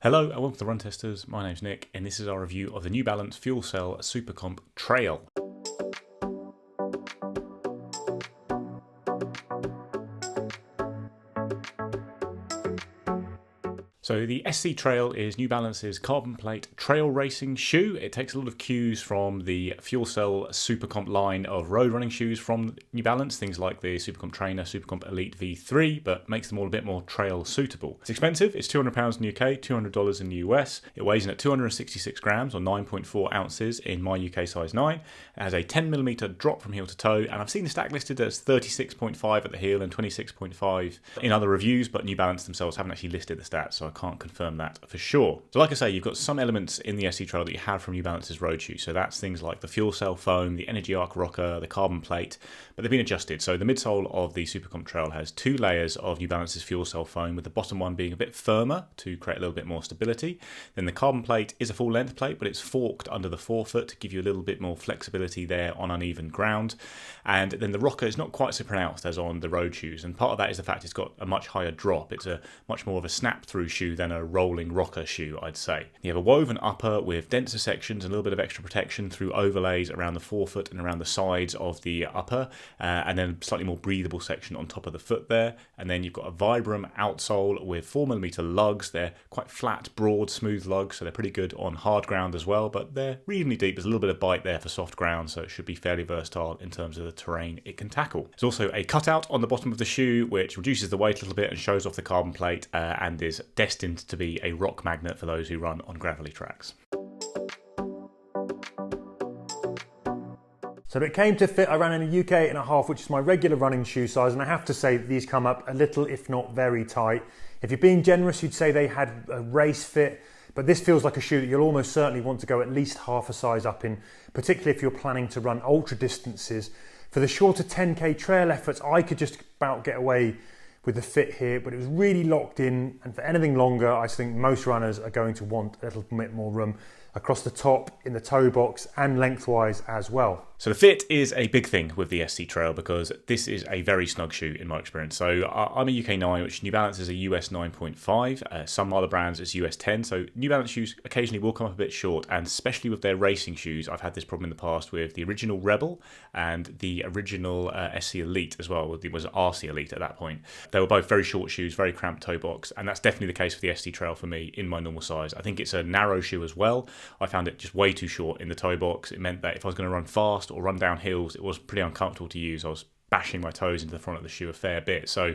Hello and welcome to Run Testers. My name's Nick and this is our review of the New Balance FuelCell SuperComp Trail. So the SC Trail is New Balance's carbon plate trail racing shoe. It takes a lot of cues from the FuelCell SuperComp line of road running shoes from New Balance, things like the SuperComp Trainer, SuperComp Elite V3, but makes them all a bit more trail suitable. It's expensive, it's £200 in the UK, $200 in the US. It weighs in at 266 grams or 9.4 ounces in my UK size 9. It has a 10mm drop from heel to toe, and I've seen the stack listed as 36.5 at the heel and 26.5 in other reviews, but New Balance themselves haven't actually listed the stats, so I can't confirm that for sure. So like I say, you've got some elements in the SC Trail that you have from New Balance's road shoe. So that's things like the fuel cell foam, the Energy Arc rocker, the carbon plate, but they've been adjusted. So the midsole of the SuperComp Trail has two layers of New Balance's fuel cell foam, with the bottom one being a bit firmer to create a little bit more stability. Then the carbon plate is a full length plate, but it's forked under the forefoot to give you a little bit more flexibility there on uneven ground. And then the rocker is not quite so pronounced as on the road shoes, and part of that is the fact it's got a much higher drop. It's a much more of a snap through shoe than a rolling rocker shoe, I'd say. You have a woven upper with denser sections and a little bit of extra protection ththrough overlays around the forefoot and around the sides of the upper, and then a slightly more breathable section on top of the foot there. And then you've got a Vibram outsole with 4mm lugs. They're quite flat, broad, smooth lugs, so they're pretty good on hard ground as well, but they're reasonably deep. There's a little bit of bite there for soft ground, so it should be fairly versatile in terms of the terrain it can tackle. There's also a cutout on the bottom of the shoe which reduces the weight a little bit and shows off the carbon plate, and is destined to be a rock magnet for those who run on gravelly tracks. So it came to fit. I ran in a UK 8.5, which is my regular running shoe size, and I have to say these come up a little, if not very tight. If you're being generous, you'd say they had a race fit, but this feels like a shoe that you'll almost certainly want to go at least half a size up in, particularly if you're planning to run ultra distances. For the shorter 10k trail efforts, I could just about get away with the fit here, but it was really locked in, and for anything longer, I think most runners are going to want a little bit more room across the top, in the toe box, and lengthwise as well. So the fit is a big thing with the SC Trail because this is a very snug shoe in my experience. So I'm a UK 9, which New Balance is a US 9.5. Some other brands is US 10. So New Balance shoes occasionally will come up a bit short, and especially with their racing shoes, I've had this problem in the past with the original Rebel and the original SC Elite as well. It was RC Elite at that point. They were both very short shoes, very cramped toe box, and that's definitely the case for the SC Trail for me in my normal size. I think it's a narrow shoe as well. I found it just way too short in the toe box. It meant that if I was going to run fast or run down hills, it was pretty uncomfortable to use. I was bashing my toes into the front of the shoe a fair bit. So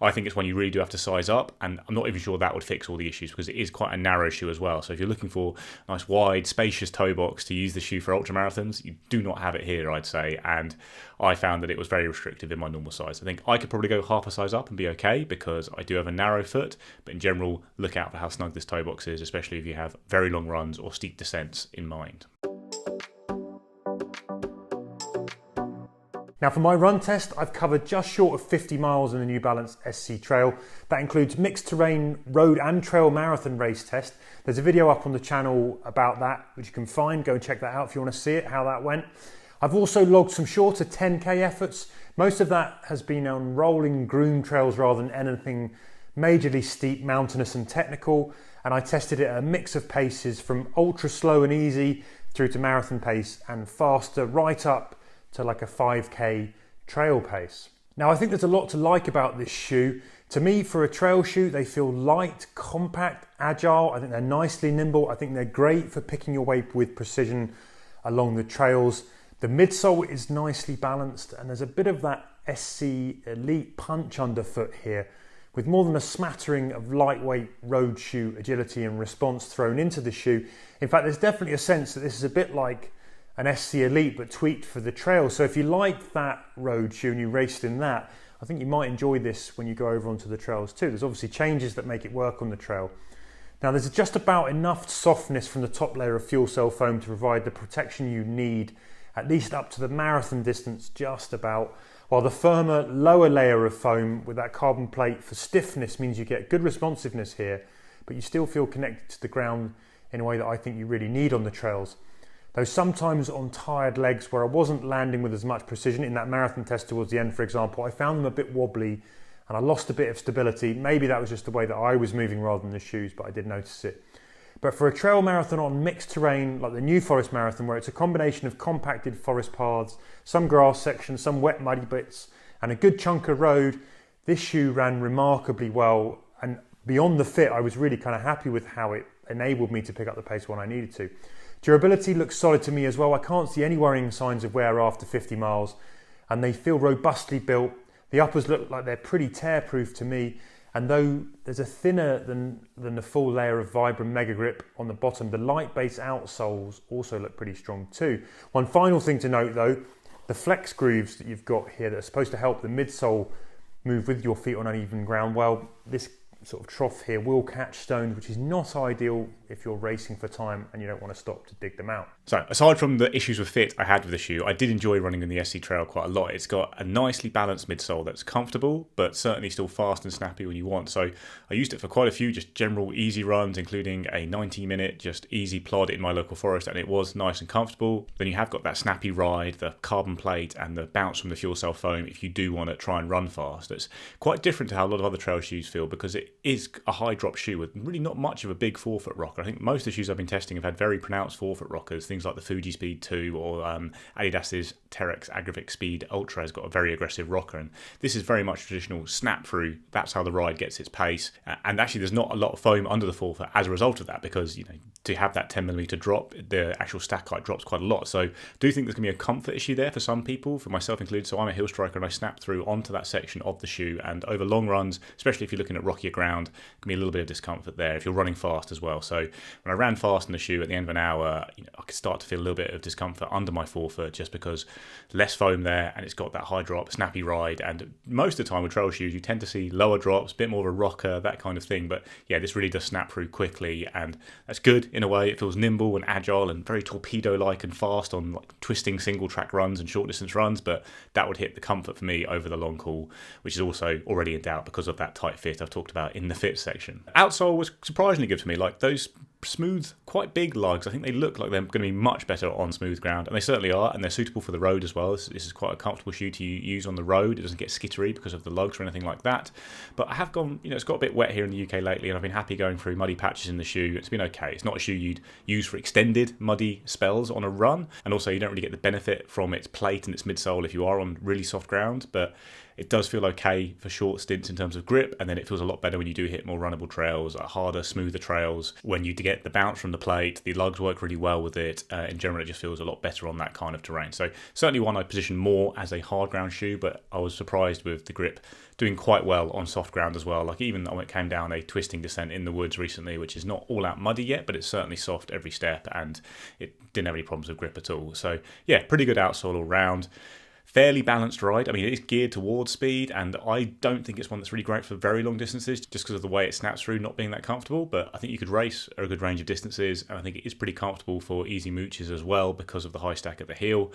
I think it's one you really do have to size up, and I'm not even sure that would fix all the issues because it is quite a narrow shoe as well. So if you're looking for a nice wide spacious toe box to use the shoe for ultra marathons, you do not have it here, I'd say. And I found that it was very restrictive in my normal size. I think I could probably go half a size up and be okay because I do have a narrow foot, but in general, look out for how snug this toe box is, especially if you have very long runs or steep descents in mind. Now for my run test, I've covered just short of 50 miles in the New Balance SC Trail. That includes mixed terrain, road and trail marathon race test. There's a video up on the channel about that, which you can find. Go and check that out if you want to see it, how that went. I've also logged some shorter 10k efforts. Most of that has been on rolling groomed trails rather than anything majorly steep, mountainous and technical. And I tested it at a mix of paces from ultra slow and easy through to marathon pace and faster right up to like a 5k trail pace. Now I think there's a lot to like about this shoe. To me, for a trail shoe, they feel light, compact, agile. I think they're nicely nimble. I think they're great for picking your way with precision along the trails. The midsole is nicely balanced, and there's a bit of that SC Elite punch underfoot here, with more than a smattering of lightweight road shoe agility and response thrown into the shoe. In fact, there's definitely a sense that this is a bit like an SC Elite but tweaked for the trail. So if you liked that road shoe and you raced in that, I think you might enjoy this when you go over onto the trails too. There's obviously changes that make it work on the trail. Now there's just about enough softness from the top layer of fuel cell foam to provide the protection you need, at least up to the marathon distance just about, while the firmer lower layer of foam with that carbon plate for stiffness means you get good responsiveness here, but you still feel connected to the ground in a way that I think you really need on the trails. Though sometimes on tired legs where I wasn't landing with as much precision in that marathon test towards the end, for example, I found them a bit wobbly and I lost a bit of stability. Maybe that was just the way that I was moving rather than the shoes, but I did notice it. But for a trail marathon on mixed terrain, like the New Forest Marathon, where it's a combination of compacted forest paths, some grass sections, some wet muddy bits, and a good chunk of road, this shoe ran remarkably well. And beyond the fit, I was really kind of happy with how it enabled me to pick up the pace when I needed to. Durability looks solid to me as well. I can't see any worrying signs of wear after 50 miles, and they feel robustly built. The uppers look like they're pretty tear-proof to me. And though there's a thinner than the full layer of Vibram Mega Grip on the bottom, the light base outsoles also look pretty strong too. One final thing to note though, the flex grooves that you've got here that are supposed to help the midsole move with your feet on uneven ground, well, this sort of trough here will catch stones, which is not ideal if you're racing for time and you don't want to stop to dig them out. So aside from the issues with fit I had with the shoe, I did enjoy running in the SC Trail quite a lot. It's got a nicely balanced midsole that's comfortable, but certainly still fast and snappy when you want. So I used it for quite a few just general easy runs, including a 90-minute just easy plod in my local forest, and it was nice and comfortable. Then you have got that snappy ride, the carbon plate and the bounce from the fuel cell foam if you do want to try and run fast. It's quite different to how a lot of other trail shoes feel, because it is a high drop shoe with really not much of a big forefoot rocker. I think most of the shoes I've been testing have had very pronounced forefoot rockers, things like the Fuji Speed 2 or Adidas's Terex Agrivic Speed Ultra has got a very aggressive rocker, and this is very much traditional snap through. That's how the ride gets its pace, and actually there's not a lot of foam under the forefoot as a result of that, because to have that 10mm drop, the actual stack height drops quite a lot. So I do think there's going to be a comfort issue there for some people, for myself included. So I'm a hill striker and I snap through onto that section of the shoe, and over long runs, especially if you're looking at rockier ground, can be a little bit of discomfort there if you're running fast as well. So when I ran fast in the shoe at the end of an hour, I could start to feel a little bit of discomfort under my forefoot, just because less foam there, and it's got that high drop, snappy ride. And most of the time with trail shoes, you tend to see lower drops, a bit more of a rocker, that kind of thing. But yeah, this really does snap through quickly, and that's good in a way. It feels nimble and agile and very torpedo-like and fast on like twisting single track runs and short distance runs, but that would hit the comfort for me over the long haul, which is also already in doubt because of that tight fit I've talked about in the fit section. Outsole was surprisingly good for me. Like those smooth, quite big lugs, I think they look like they're going to be much better on smooth ground, and they certainly are, and they're suitable for the road as well. This is quite a comfortable shoe to use on the road. It doesn't get skittery because of the lugs or anything like that. But I have gone, it's got a bit wet here in the UK lately, and I've been happy going through muddy patches in the shoe. It's been okay. It's not a shoe you'd use for extended muddy spells on a run, and also you don't really get the benefit from its plate and its midsole if you are on really soft ground, but it does feel okay for short stints in terms of grip, and then it feels a lot better when you do hit more runnable trails, harder, smoother trails. When you get the bounce from the plate, the lugs work really well with it. In general, it just feels a lot better on that kind of terrain. So certainly one I position more as a hard ground shoe, but I was surprised with the grip doing quite well on soft ground as well. Like even when it came down a twisting descent in the woods recently, which is not all out muddy yet, but it's certainly soft every step, and it didn't have any problems with grip at all. So yeah, pretty good outsole all round. Fairly balanced ride. I mean, it is geared towards speed, and I don't think it's one that's really great for very long distances just because of the way it snaps through not being that comfortable, but I think you could race a good range of distances, and I think it is pretty comfortable for easy mooches as well because of the high stack at the heel.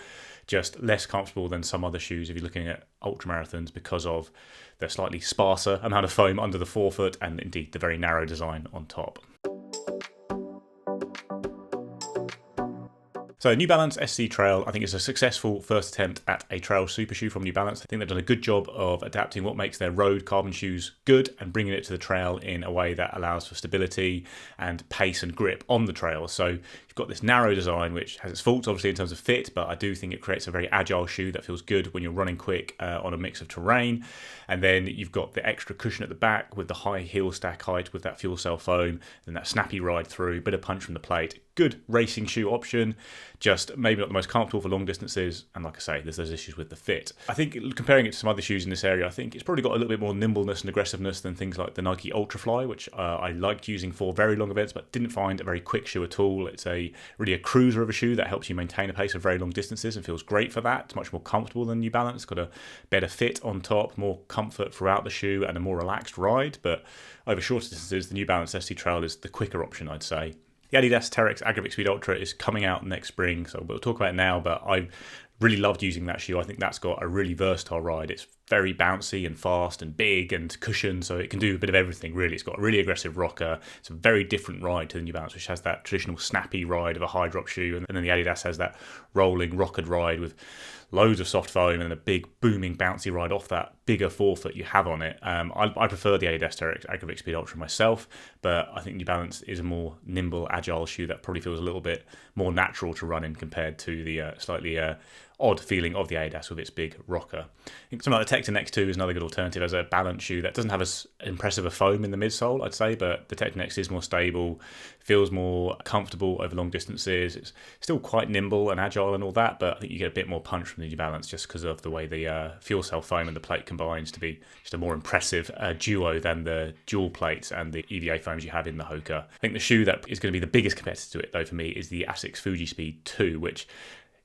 Just less comfortable than some other shoes if you're looking at ultramarathons because of the slightly sparser amount of foam under the forefoot and indeed the very narrow design on top. So New Balance SC Trail, I think, is a successful first attempt at a trail super shoe from New Balance. I think they've done a good job of adapting what makes their road carbon shoes good and bringing it to the trail in a way that allows for stability and pace and grip on the trail. So you've got this narrow design, which has its faults, obviously, in terms of fit, but I do think it creates a very agile shoe that feels good when you're running quick on a mix of terrain. And then you've got the extra cushion at the back with the high heel stack height with that fuel cell foam, then that snappy ride through, bit of punch from the plate. Good racing shoe option, just maybe not the most comfortable for long distances, and like I say, there's those issues with the fit. I think comparing it to some other shoes in this area, I think it's probably got a little bit more nimbleness and aggressiveness than things like the Nike Ultrafly, which I liked using for very long events, but didn't find a very quick shoe at all. It's really a cruiser of a shoe that helps you maintain a pace of very long distances and feels great for that. It's much more comfortable than New Balance. It's got a better fit on top, more comfort throughout the shoe, and a more relaxed ride. But over shorter distances, the New Balance SC Trail is the quicker option, I'd say. The Adidas Terex Agrivic Speed Ultra is coming out next spring, so we'll talk about it now, but I really loved using that shoe. I think that's got a really versatile ride. It's very bouncy and fast and big and cushioned, so it can do a bit of everything really. It's got a really aggressive rocker. It's a very different ride to the New Balance, which has that traditional snappy ride of a high drop shoe, and then the Adidas has that rolling rockered ride with loads of soft foam and a big booming bouncy ride off that bigger forefoot you have on it. I prefer the Adidas Direct Aggravate Speed Ultra myself, but I think New Balance is a more nimble, agile shoe that probably feels a little bit more natural to run in compared to the slightly odd feeling of the Adidas with its big rocker. I think something like the Tecton X2 is another good alternative as a balance shoe that doesn't have as impressive a foam in the midsole, I'd say, but the Tecton X is more stable, feels more comfortable over long distances. It's still quite nimble and agile and all that, but I think you get a bit more punch from the New Balance just because of the way the fuel cell foam and the plate combines to be just a more impressive duo than the dual plates and the EVA foams you have in the Hoka. I think the shoe that is going to be the biggest competitor to it, though, for me, is the Asics Fuji Speed 2, which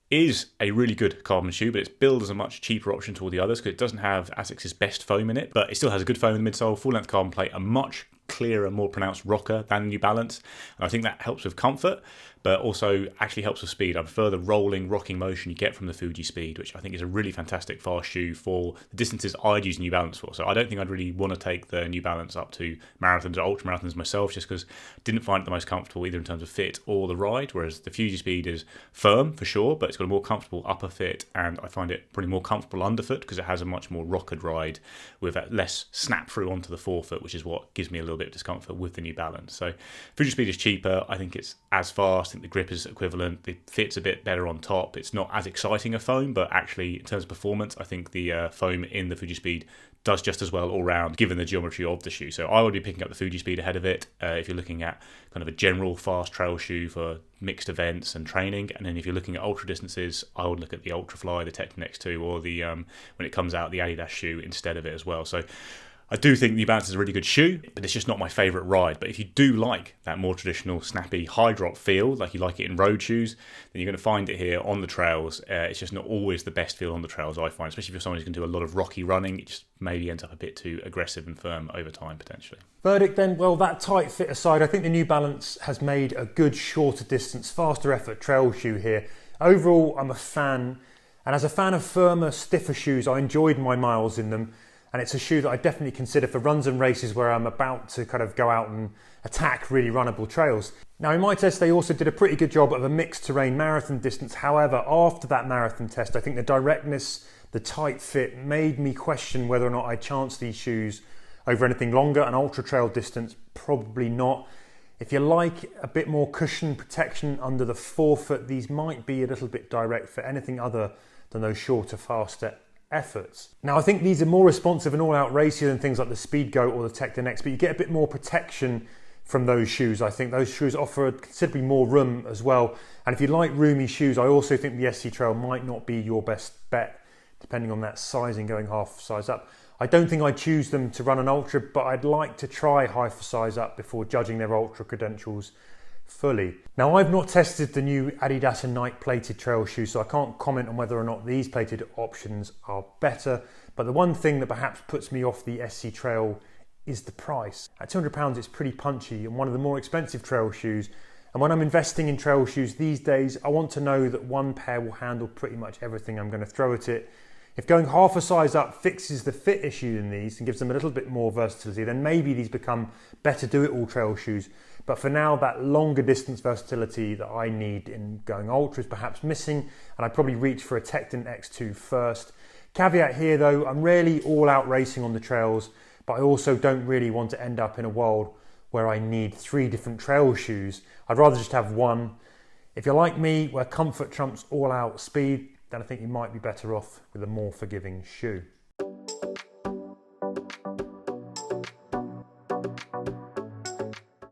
is a really good carbon shoe, but it's billed as a much cheaper option to all the others because it doesn't have Asics' best foam in it, but it still has a good foam in the midsole, full-length carbon plate, a much clearer, more pronounced rocker than New Balance, and I think that helps with comfort, but also actually helps with speed. I prefer the rolling, rocking motion you get from the Fuji Speed, which I think is a really fantastic fast shoe for the distances I'd use New Balance for. So I don't think I'd really want to take the New Balance up to marathons or ultra marathons myself, just because I didn't find it the most comfortable either in terms of fit or the ride, whereas the Fuji Speed is firm for sure, but it's got a more comfortable upper fit, and I find it probably more comfortable underfoot because it has a much more rockered ride with a less snap through onto the forefoot, which is what gives me a little bit of discomfort with the New Balance. So Fuji Speed is cheaper. I think it's as fast. I think the grip is equivalent. The fit's a bit better on top. It's not as exciting a foam, but actually in terms of performance, I think the foam in the Fuji Speed does just as well all round given the geometry of the shoe. So I would be picking up the Fuji Speed ahead of it if you're looking at kind of a general fast trail shoe for mixed events and training. And then if you're looking at ultra distances, I would look at the Ultrafly, the Tecton X2, or the when it comes out, the Adidas shoe instead of it as well. So I do think New Balance is a really good shoe, but it's just not my favourite ride. But if you do like that more traditional, snappy, high drop feel, like you like it in road shoes, then you're going to find it here on the trails. It's just not always the best feel on the trails, I find, especially if you're someone who's going to do a lot of rocky running. It just maybe ends up a bit too aggressive and firm over time, potentially. Verdict then, well, that tight fit aside, I think the New Balance has made a good shorter distance, faster effort trail shoe here. Overall, I'm a fan, and as a fan of firmer, stiffer shoes, I enjoyed my miles in them. And it's a shoe that I definitely consider for runs and races where I'm about to kind of go out and attack really runnable trails. Now in my test, they also did a pretty good job of a mixed terrain marathon distance. However, after that marathon test, I think the directness, the tight fit made me question whether or not I chance these shoes over anything longer. An ultra trail distance, probably not. If you like a bit more cushion protection under the forefoot, these might be a little bit direct for anything other than those shorter, faster efforts. Now I think these are more responsive and all-out racier than things like the Speedgoat or the Tecton X, but you get a bit more protection from those shoes. I think those shoes offer considerably more room as well, and if you like roomy shoes, I also think the SC Trail might not be your best bet depending on that sizing, going half size up. I don't think I'd choose them to run an ultra, but I'd like to try half size up before judging their ultra credentials fully. Now I've not tested the new Adidas and Nike plated trail shoes, so I can't comment on whether or not these plated options are better, but the one thing that perhaps puts me off the SC Trail is the price. At £200 it's pretty punchy and one of the more expensive trail shoes, and when I'm investing in trail shoes these days, I want to know that one pair will handle pretty much everything I'm going to throw at it. If going half a size up fixes the fit issue in these and gives them a little bit more versatility, then maybe these become better do-it-all trail shoes. But for now, that longer distance versatility that I need in going ultra is perhaps missing, and I'd probably reach for a Tecton X2 first. Caveat here though, I'm rarely all-out racing on the trails, but I also don't really want to end up in a world where I need 3 different trail shoes. I'd rather just have one. If you're like me, where comfort trumps all-out speed, then I think you might be better off with a more forgiving shoe.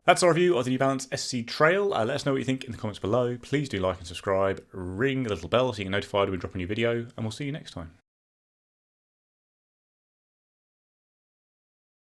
That's our review of the New Balance SC Trail. Let us know what you think in the comments below. Please do like and subscribe, ring the little bell so you get notified when we drop a new video, and we'll see you next time.